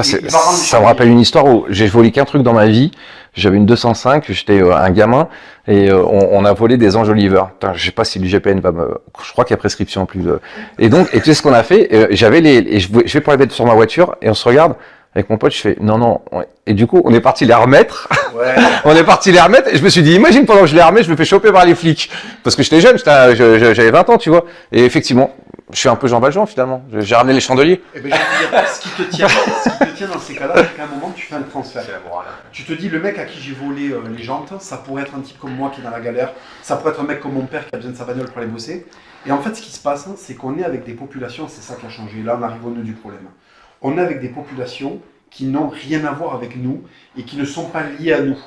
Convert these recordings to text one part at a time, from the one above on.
Ça me rappelle une histoire où j'ai volé qu'un truc dans ma vie. J'avais une 205, j'étais un gamin et on a volé des enjoliveurs. Putain, je sais pas si le GPN va me. Je crois qu'il y a prescription en plus. Et donc, et tu sais ce qu'on a fait? J'avais et je vais pour les mettre sur ma voiture et on se regarde avec mon pote. Je fais non non. Et du coup, on est parti les remettre. Ouais. On est parti les remettre et je me suis dit, imagine pendant que je les remets, je me fais choper par les flics parce que j'étais jeune, j'avais 20 ans, tu vois. Et effectivement, je suis un peu Jean Valjean finalement. J'ai ramené les chandeliers. Eh ben, je vais te dire, ce qui te tient dans ces cas-là, c'est qu'à un moment, tu fais un transfert. C'est la morale. Tu te dis, le mec à qui j'ai volé les jantes, ça pourrait être un type comme moi qui est dans la galère, ça pourrait être un mec comme mon père qui a besoin de sa bagnole pour aller bosser. Et en fait, ce qui se passe, c'est qu'on est avec des populations, c'est ça qui a changé. Là, on arrive au nœud du problème. On est avec des populations qui n'ont rien à voir avec nous et qui ne sont pas liées à nous.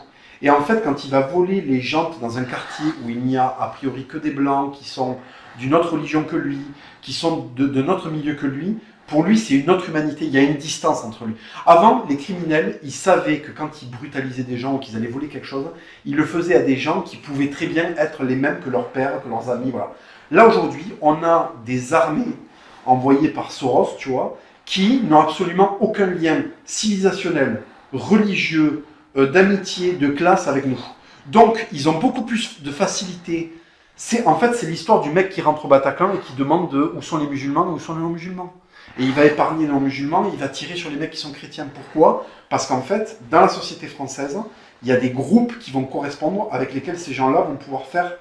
Et en fait, quand il va voler les jantes dans un quartier où il n'y a a priori que des blancs qui sont d'une autre religion que lui, qui sont de notre milieu que lui, pour lui, c'est une autre humanité, il y a une distance entre lui. Avant, les criminels, ils savaient que quand ils brutalisaient des gens ou qu'ils allaient voler quelque chose, ils le faisaient à des gens qui pouvaient très bien être les mêmes que leurs pères, que leurs amis, voilà. Là, aujourd'hui, on a des armées envoyées par Soros, tu vois, qui n'ont absolument aucun lien civilisationnel, religieux, d'amitié, de classe avec nous. Donc, ils ont beaucoup plus de facilité. En fait, c'est l'histoire du mec qui rentre au Bataclan et qui demande où sont les musulmans et où sont les non-musulmans. Et il va épargner les non-musulmans et il va tirer sur les mecs qui sont chrétiens. Pourquoi? Parce qu'en fait, dans la société française, il y a des groupes qui vont correspondre avec lesquels ces gens-là vont pouvoir faire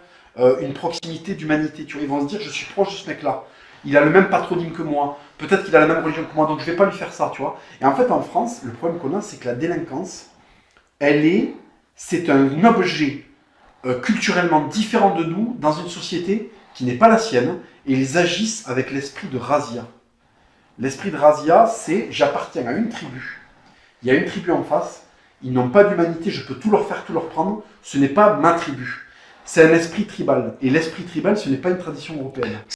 une proximité d'humanité. Tu vois, ils vont se dire, je suis proche de ce mec-là. Il a le même patronyme que moi. Peut-être qu'il a la même religion que moi, donc je ne vais pas lui faire ça, tu vois. Et en fait, en France, le problème qu'on a, c'est que la délinquance, c'est un objet culturellement différent de nous dans une société qui n'est pas la sienne, et ils agissent avec l'esprit de razzia. L'esprit de razzia, c'est j'appartiens à une tribu. Il y a une tribu en face, ils n'ont pas d'humanité, je peux tout leur faire, tout leur prendre, ce n'est pas ma tribu. C'est un esprit tribal. Et l'esprit tribal, ce n'est pas une tradition européenne.